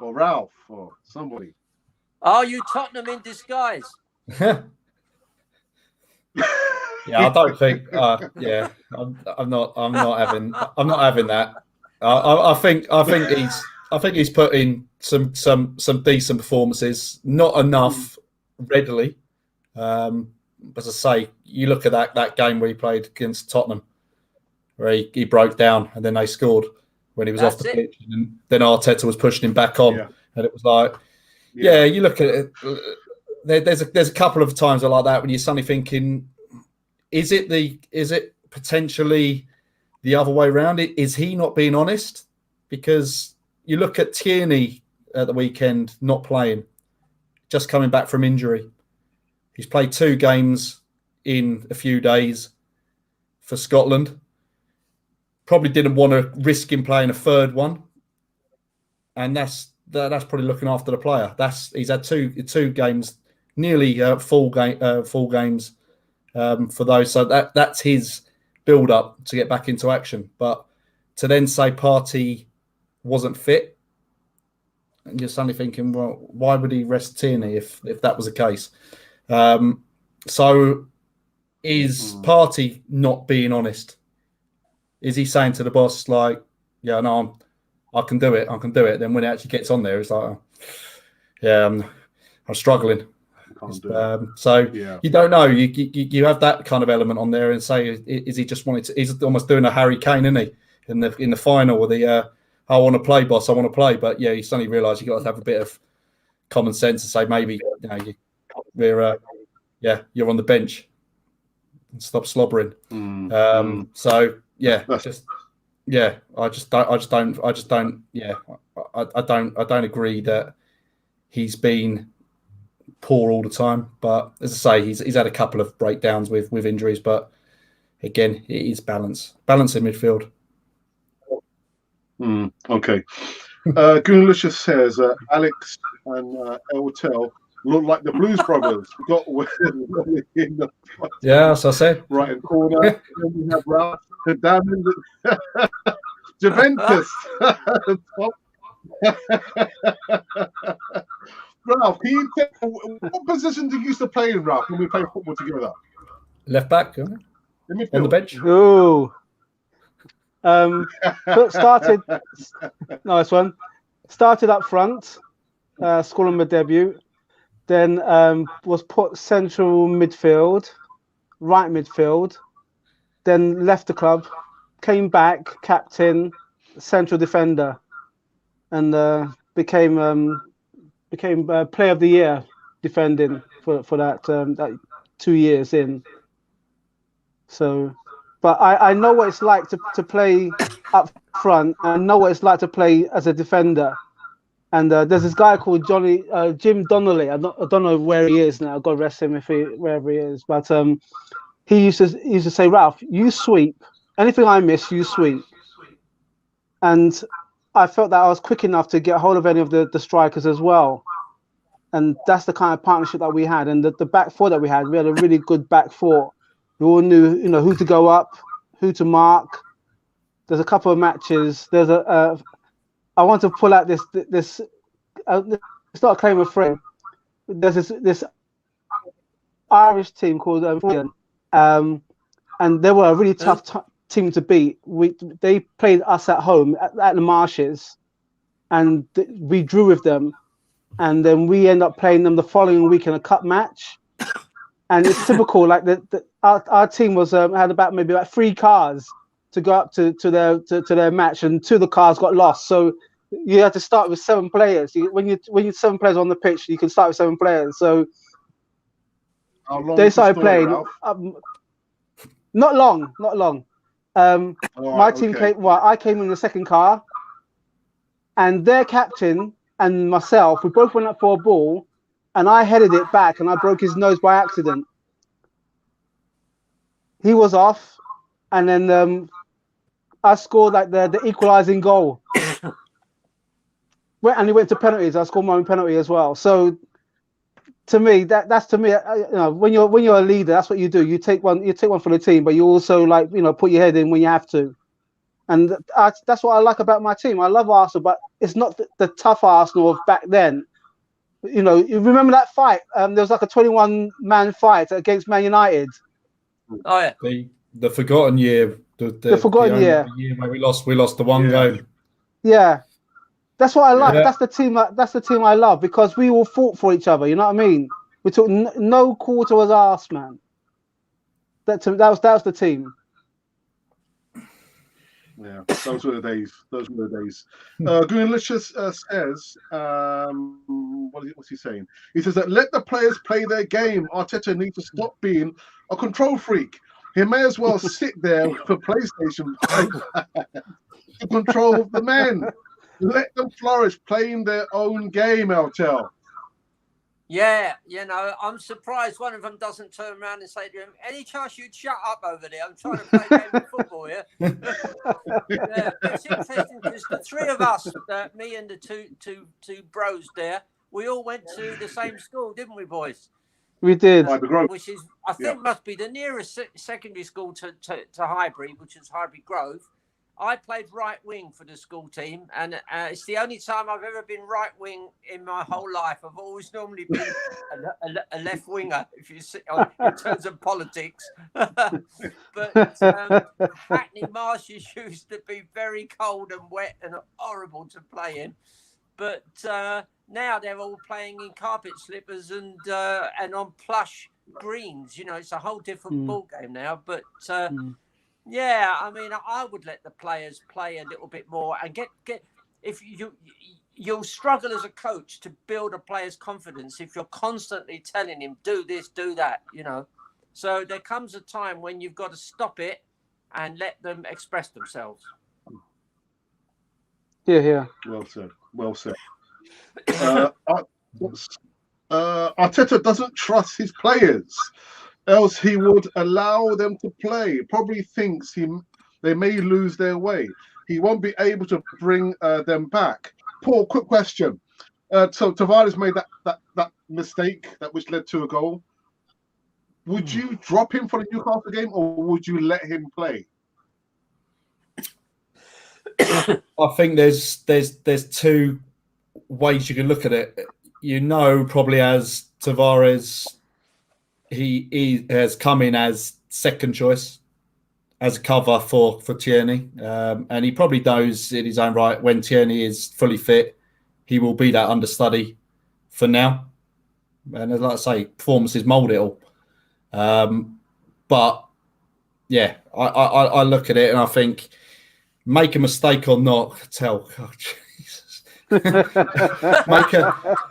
or Ralph or somebody. Are you Tottenham in disguise? Yeah, I don't think. Yeah, I'm not having that. I think he's put in some decent performances. Not enough readily. As I say, you look at that game where he played against Tottenham, where he broke down and then they scored when he was off the pitch, and then Arteta was pushing him back on, and it was like, yeah, you look at it. There's a couple of times like that when you're suddenly thinking, is it potentially the other way around? Is he not being honest? Because you look at Tierney at the weekend not playing, just coming back from injury. He's played 2 games in a few days for Scotland. Probably didn't want to risk him playing a third one, and that's probably looking after the player. He's had two games, nearly full games for those. So that's his build up to get back into action. But to then say Partey wasn't fit, and you're suddenly thinking, well, why would he rest Tierney if that was the case? So is Partey not being honest? Is he saying to the boss, like, yeah, no, I can do it. Then when it actually gets on there, it's like, yeah, I'm struggling. You don't know. You have that kind of element on there, and say, is he just wanting to? He's almost doing a Harry Kane, isn't he? In the final, with the I want to play, boss. I want to play, but yeah, you suddenly realise you got to have a bit of common sense and say maybe you're on the bench and stop slobbering. So yeah, I don't agree that he's been poor all the time. But as I say, he's had a couple of breakdowns with injuries. But again, it is balance in midfield. Okay. Goonalicious says Alex and Eltel look like the Blues Brothers. Got in the yeah, as I said, right in corner. Then we have Ralph Diamond, Juventus. Ralph, can you tell what position did you used to play in, Ralph, when we played football together? Left back, on the bench. Ooh. Started nice one. Started up front, scoring my debut. Then was put central midfield, right midfield. Then left the club, came back, captain, central defender, and became player of the year defending for that 2 years in. So, but I know what it's like to play up front. I know what it's like to play as a defender. And there's this guy called Jim Donnelly. I don't know where he is now. God rest him wherever he is. But he used to say, Ralph, you sweep. Anything I miss, you sweep. And I felt that I was quick enough to get hold of any of the strikers as well. And that's the kind of partnership that we had. And the back four that we had a really good back four. We all knew, who to go up, who to mark. There's a couple of matches. There's I want to pull out this. It's not a claim of fame. There's this Irish team called and they were a really tough team to beat. They played us at home at the Marshes, and we drew with them, and then we end up playing them the following week in a cup match. And it's typical, like our team was had about maybe 3 cars to go up to their match, and 2 of the cars got lost. So you had to start with 7 players. When you 7 players on the pitch, you can start with 7 players. So they started playing. Not long. My team came. Well, I came in the second car, and their captain and myself, we both went up for a ball, and I headed it back, and I broke his nose by accident. He was off, and then I scored like the equalising goal. And he went to penalties. I scored my own penalty as well. So to me, that's to me, when you're a leader, that's what you do. You take one for the team, but you also put your head in when you have to. And that's what I like about my team. I love Arsenal, but it's not the tough Arsenal of back then. You remember that fight? There was like a 21-man fight against Man United. Oh yeah, the forgotten year. The forgotten year where we lost the one game. Yeah, that's what I like. Yeah. That's the team I love, because we all fought for each other. You know what I mean? We took no quarter was arse, man. That was the team. Yeah, those were the days. Goonalicious says, what's he saying? He says that let the players play their game. Arteta needs to stop being a control freak. He may as well sit there with a PlayStation 5 to control the men. Let them flourish, playing their own game, Eltel. Yeah, I'm surprised one of them doesn't turn around and say to him, "Any chance you'd shut up over there? I'm trying to play a game of football here." Yeah, it's interesting because the 3 of us, me and the two bros there, we all went to the same school, didn't we, boys? We did. Which is, I think, must be the nearest secondary school to Highbury, which is Highbury Grove. I played right wing for the school team, and it's the only time I've ever been right wing in my whole life. I've always normally been a left winger, if you see, in terms of politics. But Hackney Marshes used to be very cold and wet and horrible to play in. But now they're all playing in carpet slippers and on plush greens. It's a whole different ball game now. But yeah, I mean, I would let the players play a little bit more and get. If you'll struggle as a coach to build a player's confidence if you're constantly telling him do this, do that. So there comes a time when you've got to stop it and let them express themselves. Yeah. Well said. Arteta doesn't trust his players, else he would allow them to play. Probably thinks they may lose their way. He won't be able to bring them back. Paul, quick question. So Tavares made that mistake which led to a goal. Would you drop him for the Newcastle game, or would you let him play? I think there's 2 ways you can look at it. Probably as Tavares, he has come in as second choice, as a cover for Tierney. And he probably knows in his own right, when Tierney is fully fit, he will be that understudy for now. And as I say, performances mould it all. But yeah, I look at it and I think, make a mistake or not, oh Jesus.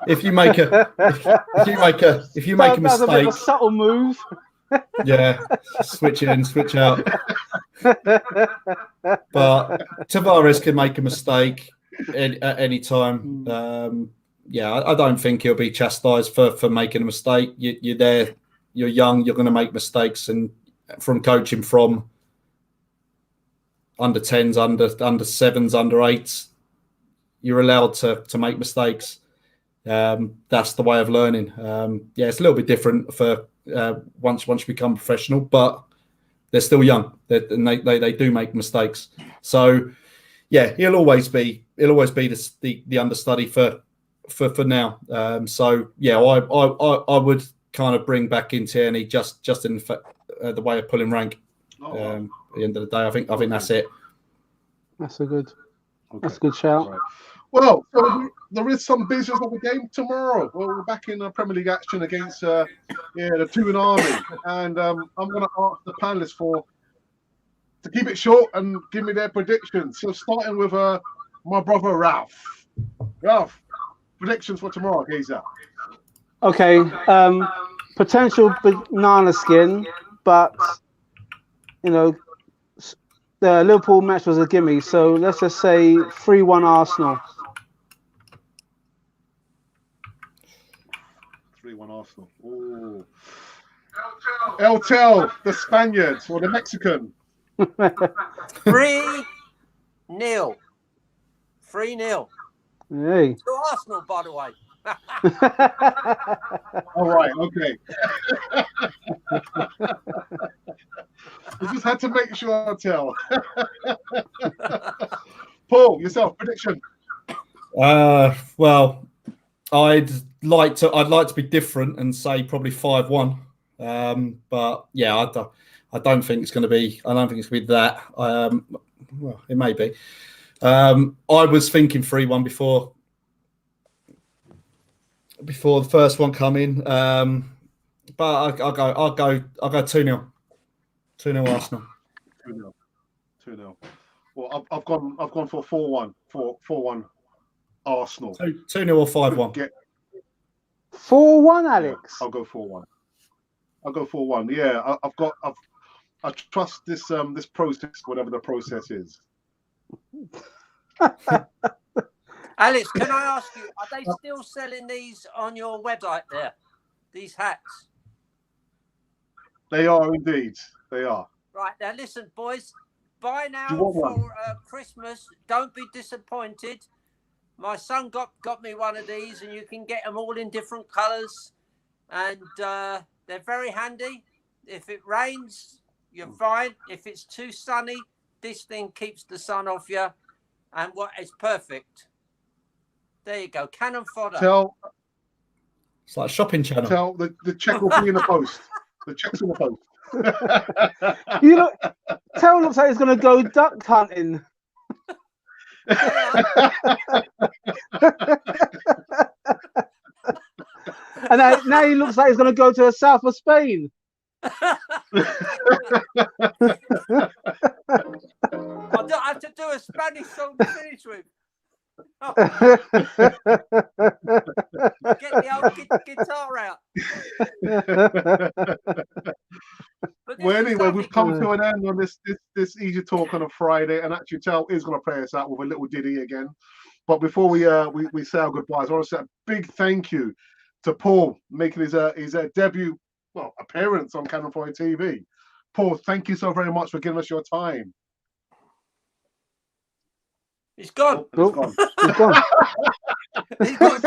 If you make a mistake, a bit of a subtle move. Yeah, switch in, switch out. But Tavares can make a mistake at any time. I don't think he'll be chastised for making a mistake. You're there, you're young, you're going to make mistakes, and from coaching from under 10s, under 7s, under 8s, you're allowed to make mistakes. That's the way of learning. It's a little bit different for once you become professional, but they're still young. They do make mistakes. So yeah, he'll always be the understudy for now. I would kind of bring back in Tierney just in the way of pulling rank. Oh, wow. At the end of the day, I think that's it. That's a good Okay. shout. Right. Well, so there is some business of the game tomorrow. Well, we're back in Premier League action against the Toon Army, and I'm going to ask the panelists to keep it short and give me their predictions. So starting with my brother Ralph. Ralph, predictions for tomorrow, Geezer. Okay, potential banana skin, but you know, the Liverpool match was a gimme. So let's just say 3-1 Arsenal. 3-1 Arsenal. Ooh. El Tel, the Spaniard or the Mexican. 3-0. 3-0. Hey. To Arsenal, by the way. All right, okay. We just had to make sure, tell. Paul, yourself, prediction. Well, I'd like to be different and say probably 5-1. But yeah, I don't think it's going to be. I don't think it's going to be that. Well, it may be. I was thinking 3-1 before the first one come in. But I'll go 2-0. 2-0 Arsenal. 2-0. Well, I've gone for 4-1. 4-1 Arsenal. 2-0 or 5-1. 4-1, Alex. I'll go 4-1. Yeah, I trust this process, whatever the process is. Alex, can I ask you, are they still selling these on your website there? These hats? They are indeed. They are. Right, now listen, boys. Buy now want for Christmas. Don't be disappointed. My son got me one of these, and you can get them all in different colours. And they're very handy. If it rains, you're fine. If it's too sunny, this thing keeps the sun off you. And it's perfect. There you go. Cannon fodder. It's like a shopping channel. Tell the check will be in the post. The check's in the post. Tell looks like he's going to go duck hunting. And now he looks like he's going to go to the south of Spain. I don't have to do a Spanish song to finish with. Oh. Get the old guitar out. Well, anyway, we've come to an end on this Easy Talk on a Friday, and actually, Tel is going to play us out with a little ditty again. But before we say our goodbyes, I want to say a big thank you to Paul making his debut appearance on Cannon Fodder TV. Paul, thank you so very much for giving us your time. He's gone. He's gone. He's gone. He's gone.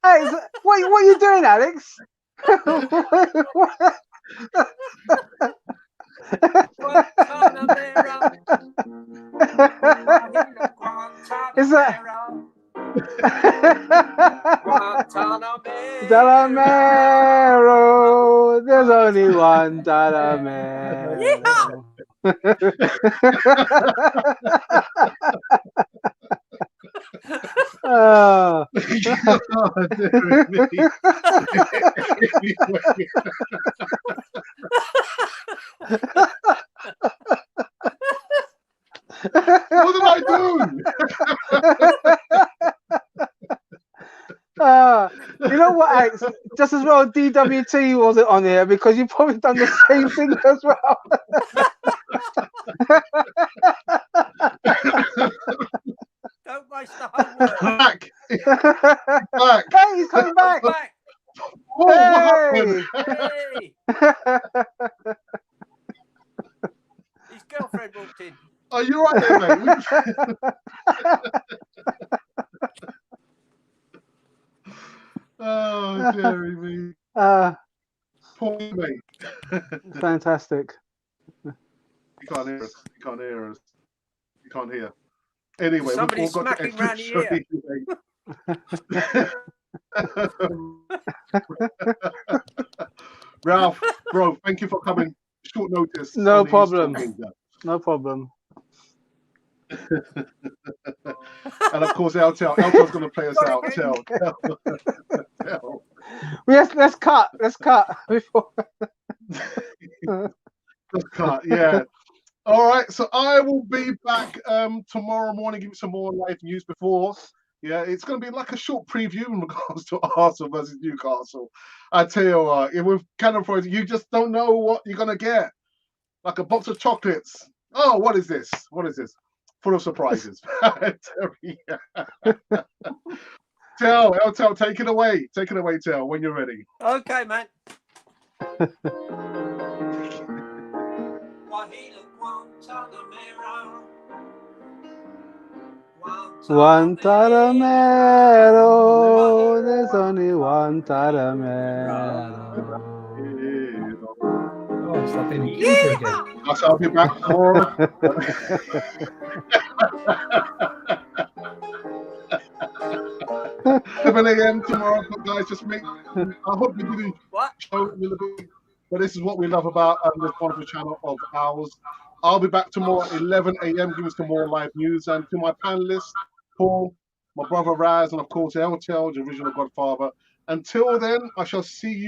Alex, what are you doing, Alex? Is that Dalamero? There's only one Dalamero. Oh. What did I do? You know what, Alex? Just as well DWT wasn't on here because you've probably done the same thing as well. Don't waste the homework. Back. Hey, he's coming back. Oh, what happened? Hey. His girlfriend walked in. Are you right there, mate? Oh, dearie me. Poor mate. Fantastic. You can't hear us. can't hear. Anyway, Somebody's we've all got smacking the round the ear. Ralph, bro, thank you for coming. Short notice. No on the problem. East Coast. No problem. And of course, Eltel's going to play us out. Tell. Let's cut. Let's cut before. Let's cut. Yeah. All right. So I will be back tomorrow morning. Give you some more live news before. Yeah, it's going to be like a short preview in regards to Arsenal versus Newcastle. I tell you what, with Cannon Frozen, you just don't know what you're going to get. Like a box of chocolates. Oh, what is this? What is this? Full of surprises. Tell, Eltel, take it away. Take it away, Tell, when you're ready. Okay, man. One Taramero, there's only one Taramero. Oh, it's like being Cuba again. I'll be back tomorrow. 7 a.m. tomorrow, guys. Just make. I hope you didn't show a little bit, but this is what we love about this wonderful channel of ours. I'll be back tomorrow at 11 a.m. giving some more live news, and to my panelists, Paul, my brother Raz, and of course Eltel, the original Godfather. Until then, I shall see you.